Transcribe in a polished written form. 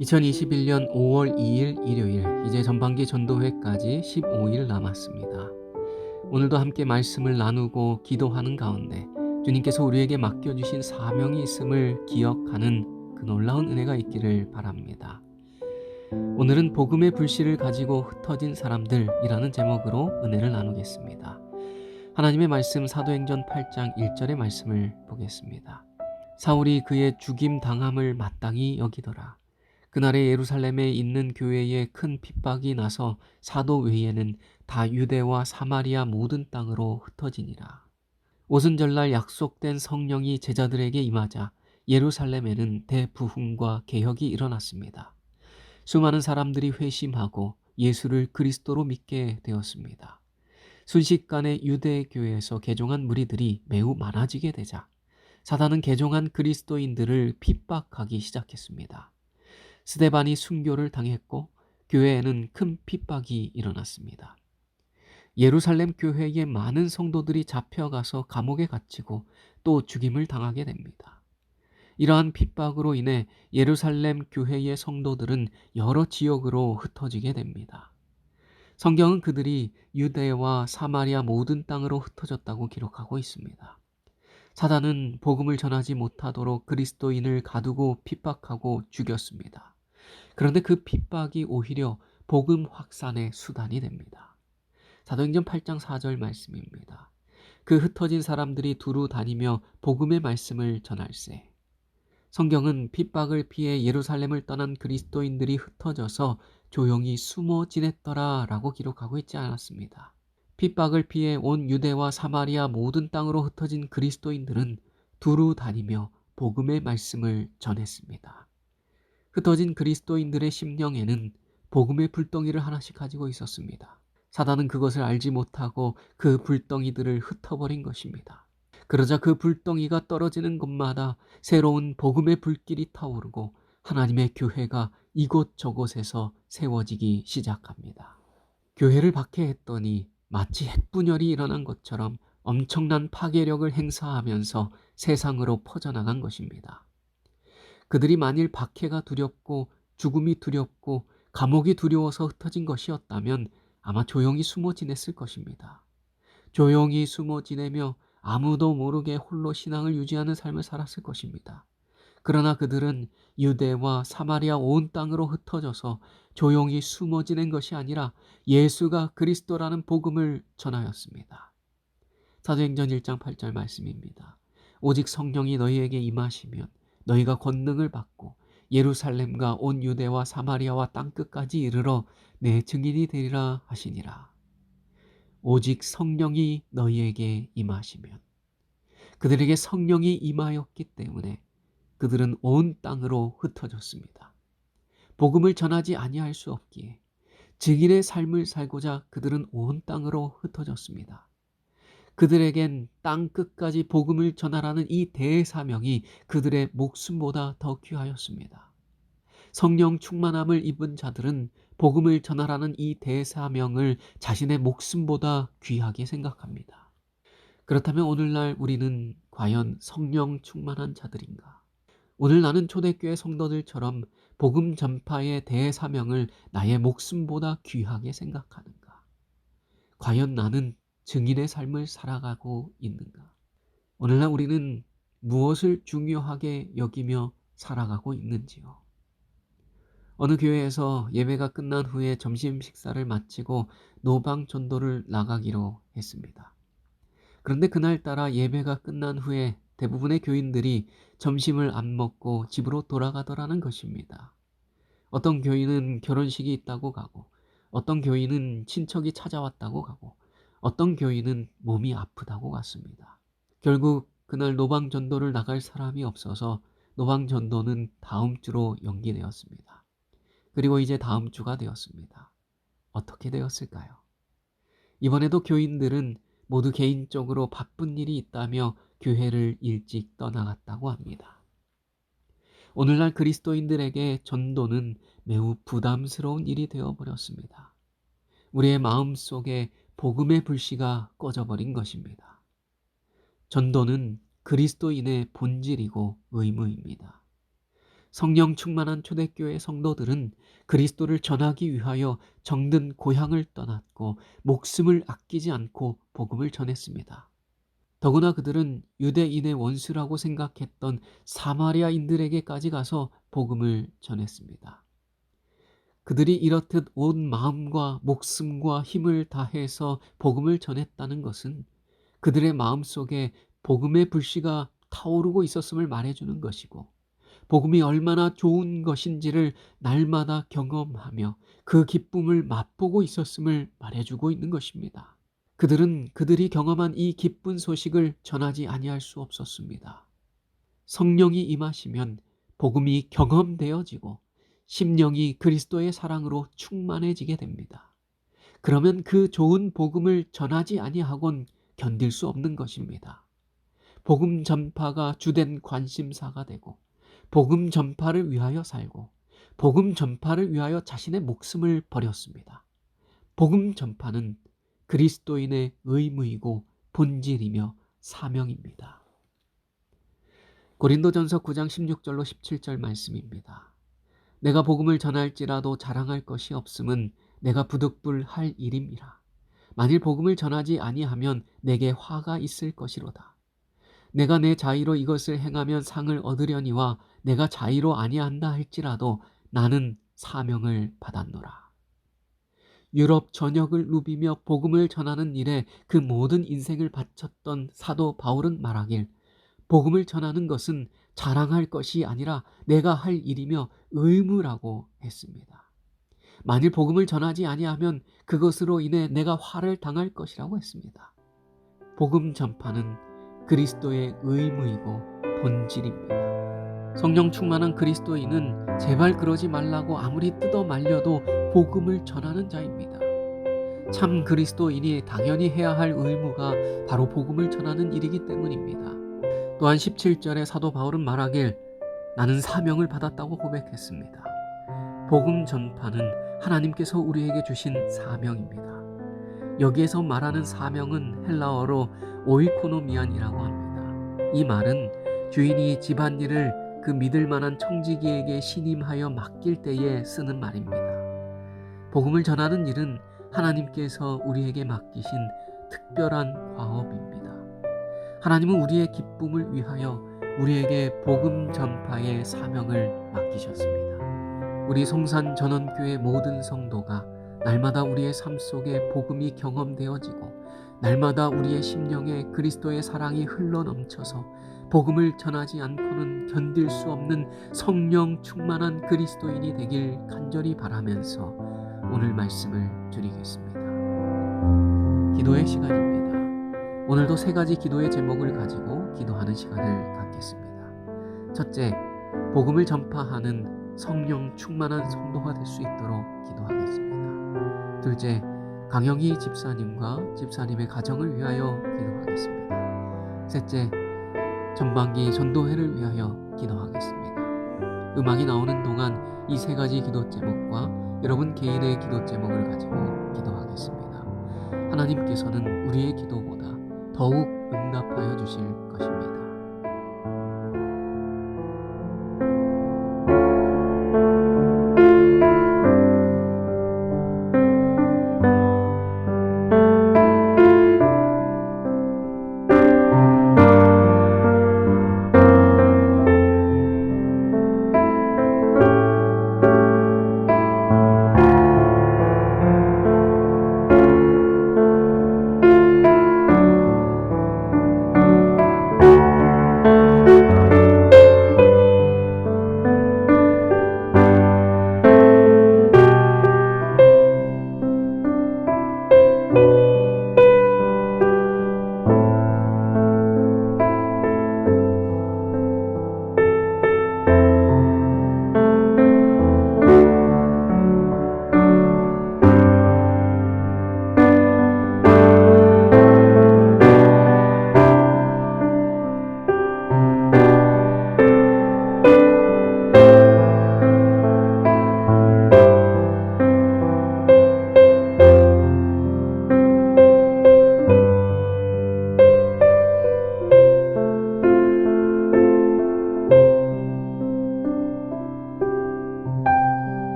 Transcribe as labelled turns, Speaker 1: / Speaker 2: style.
Speaker 1: 2021년 5월 2일 일요일, 이제 전반기 전도회까지 15일 남았습니다. 오늘도 함께 말씀을 나누고 기도하는 가운데 주님께서 우리에게 맡겨주신 사명이 있음을 기억하는 그 놀라운 은혜가 있기를 바랍니다. 오늘은 복음의 불씨를 가지고 흩어진 사람들이라는 제목으로 은혜를 나누겠습니다. 하나님의 말씀 사도행전 8장 1절의 말씀을 보겠습니다. 사울이 그의 죽임 당함을 마땅히 여기더라. 그날에 예루살렘에 있는 교회에 큰 핍박이 나서 사도 외에는 다 유대와 사마리아 모든 땅으로 흩어지니라. 오순절날 약속된 성령이 제자들에게 임하자 예루살렘에는 대부흥과 개혁이 일어났습니다. 수많은 사람들이 회심하고 예수를 그리스도로 믿게 되었습니다. 순식간에 유대 교회에서 개종한 무리들이 매우 많아지게 되자 사단은 개종한 그리스도인들을 핍박하기 시작했습니다. 스데반이 순교를 당했고 교회에는 큰 핍박이 일어났습니다. 예루살렘 교회의 많은 성도들이 잡혀가서 감옥에 갇히고 또 죽임을 당하게 됩니다. 이러한 핍박으로 인해 예루살렘 교회의 성도들은 여러 지역으로 흩어지게 됩니다. 성경은 그들이 유대와 사마리아 모든 땅으로 흩어졌다고 기록하고 있습니다. 사단은 복음을 전하지 못하도록 그리스도인을 가두고 핍박하고 죽였습니다. 그런데 그 핍박이 오히려 복음 확산의 수단이 됩니다. 사도행전 8장 4절 말씀입니다. 그 흩어진 사람들이 두루 다니며 복음의 말씀을 전할세. 성경은 핍박을 피해 예루살렘을 떠난 그리스도인들이 흩어져서 조용히 숨어 지냈더라 라고 기록하고 있지 않았습니다. 핍박을 피해 온 유대와 사마리아 모든 땅으로 흩어진 그리스도인들은 두루 다니며 복음의 말씀을 전했습니다. 흩어진 그리스도인들의 심령에는 복음의 불덩이를 하나씩 가지고 있었습니다. 사단은 그것을 알지 못하고 그 불덩이들을 흩어버린 것입니다. 그러자 그 불덩이가 떨어지는 곳마다 새로운 복음의 불길이 타오르고 하나님의 교회가 이곳저곳에서 세워지기 시작합니다. 교회를 박해했더니 마치 핵분열이 일어난 것처럼 엄청난 파괴력을 행사하면서 세상으로 퍼져나간 것입니다. 그들이 만일 박해가 두렵고 죽음이 두렵고 감옥이 두려워서 흩어진 것이었다면 아마 조용히 숨어 지냈을 것입니다. 조용히 숨어 지내며 아무도 모르게 홀로 신앙을 유지하는 삶을 살았을 것입니다. 그러나 그들은 유대와 사마리아 온 땅으로 흩어져서 조용히 숨어 지낸 것이 아니라 예수가 그리스도라는 복음을 전하였습니다. 사도행전 1장 8절 말씀입니다. 오직 성령이 너희에게 임하시면 너희가 권능을 받고 예루살렘과 온 유대와 사마리아와 땅끝까지 이르러 내 증인이 되리라 하시니라. 오직 성령이 너희에게 임하시면, 그들에게 성령이 임하였기 때문에 그들은 온 땅으로 흩어졌습니다. 복음을 전하지 아니할 수 없기에 증인의 삶을 살고자 그들은 온 땅으로 흩어졌습니다. 그들에겐 땅 끝까지 복음을 전하라는 이 대사명이 그들의 목숨보다 더 귀하였습니다. 성령 충만함을 입은 자들은 복음을 전하라는 이 대사명을 자신의 목숨보다 귀하게 생각합니다. 그렇다면 오늘날 우리는 과연 성령 충만한 자들인가? 오늘 나는 초대교회 성도들처럼 복음 전파의 대사명을 나의 목숨보다 귀하게 생각하는가? 과연 나는 증인의 삶을 살아가고 있는가? 오늘날 우리는 무엇을 중요하게 여기며 살아가고 있는지요? 어느 교회에서 예배가 끝난 후에 점심 식사를 마치고 노방 전도를 나가기로 했습니다. 그런데 그날따라 예배가 끝난 후에 대부분의 교인들이 점심을 안 먹고 집으로 돌아가더라는 것입니다. 어떤 교인은 결혼식이 있다고 가고, 어떤 교인은 친척이 찾아왔다고 가고, 어떤 교인은 몸이 아프다고 갔습니다. 결국 그날 노방 전도를 나갈 사람이 없어서 노방 전도는 다음 주로 연기되었습니다. 그리고 이제 다음 주가 되었습니다. 어떻게 되었을까요? 이번에도 교인들은 모두 개인적으로 바쁜 일이 있다며 교회를 일찍 떠나갔다고 합니다. 오늘날 그리스도인들에게 전도는 매우 부담스러운 일이 되어버렸습니다. 우리의 마음속에 복음의 불씨가 꺼져버린 것입니다. 전도는 그리스도인의 본질이고 의무입니다. 성령 충만한 초대교회 성도들은 그리스도를 전하기 위하여 정든 고향을 떠났고 목숨을 아끼지 않고 복음을 전했습니다. 더구나 그들은 유대인의 원수라고 생각했던 사마리아인들에게까지 가서 복음을 전했습니다. 그들이 이렇듯 온 마음과 목숨과 힘을 다해서 복음을 전했다는 것은 그들의 마음속에 복음의 불씨가 타오르고 있었음을 말해주는 것이고, 복음이 얼마나 좋은 것인지를 날마다 경험하며 그 기쁨을 맛보고 있었음을 말해주고 있는 것입니다. 그들은 그들이 경험한 이 기쁜 소식을 전하지 아니할 수 없었습니다. 성령이 임하시면 복음이 경험되어지고 심령이 그리스도의 사랑으로 충만해지게 됩니다. 그러면 그 좋은 복음을 전하지 아니하곤 견딜 수 없는 것입니다. 복음 전파가 주된 관심사가 되고, 복음 전파를 위하여 살고, 복음 전파를 위하여 자신의 목숨을 버렸습니다. 복음 전파는 그리스도인의 의무이고 본질이며 사명입니다. 고린도전서 9장 16절로 17절 말씀입니다. 내가 복음을 전할지라도 자랑할 것이 없음은 내가 부득불할 일임이라. 만일 복음을 전하지 아니하면 내게 화가 있을 것이로다. 내가 내 자의로 이것을 행하면 상을 얻으려니와 내가 자의로 아니한다 할지라도 나는 사명을 받았노라. 유럽 전역을 누비며 복음을 전하는 일에 그 모든 인생을 바쳤던 사도 바울은 말하길, 복음을 전하는 것은 자랑할 것이 아니라 내가 할 일이며 의무라고 했습니다. 만일 복음을 전하지 아니하면 그것으로 인해 내가 화를 당할 것이라고 했습니다. 복음 전파는 그리스도의 의무이고 본질입니다. 성령 충만한 그리스도인은 제발 그러지 말라고 아무리 뜯어 말려도 복음을 전하는 자입니다. 참 그리스도인이 당연히 해야 할 의무가 바로 복음을 전하는 일이기 때문입니다. 또한 17절에 사도 바울은 말하길, 나는 사명을 받았다고 고백했습니다. 복음 전파는 하나님께서 우리에게 주신 사명입니다. 여기에서 말하는 사명은 헬라어로 오이코노미안이라고 합니다. 이 말은 주인이 집안일을 그 믿을 만한 청지기에게 신임하여 맡길 때에 쓰는 말입니다. 복음을 전하는 일은 하나님께서 우리에게 맡기신 특별한 과업입니다. 하나님은 우리의 기쁨을 위하여 우리에게 복음 전파의 사명을 맡기셨습니다. 우리 송산 전원교회 모든 성도가 날마다 우리의 삶 속에 복음이 경험되어지고 날마다 우리의 심령에 그리스도의 사랑이 흘러넘쳐서 복음을 전하지 않고는 견딜 수 없는 성령 충만한 그리스도인이 되길 간절히 바라면서 오늘 말씀을 드리겠습니다. 기도의 시간입니다. 오늘도 3가지 기도의 제목을 가지고 기도하는 시간을 갖겠습니다. 첫째, 복음을 전파하는 성령 충만한 성도가 될 수 있도록 기도하겠습니다. 둘째, 강영희 집사님과 집사님의 가정을 위하여 기도하겠습니다. 셋째, 전반기 전도회를 위하여 기도하겠습니다. 음악이 나오는 동안 이 3가지 기도 제목과 여러분 개인의 기도 제목을 가지고 기도하겠습니다. 하나님께서는 우리의 기도보다 더욱 응답하여 주실 것입니다.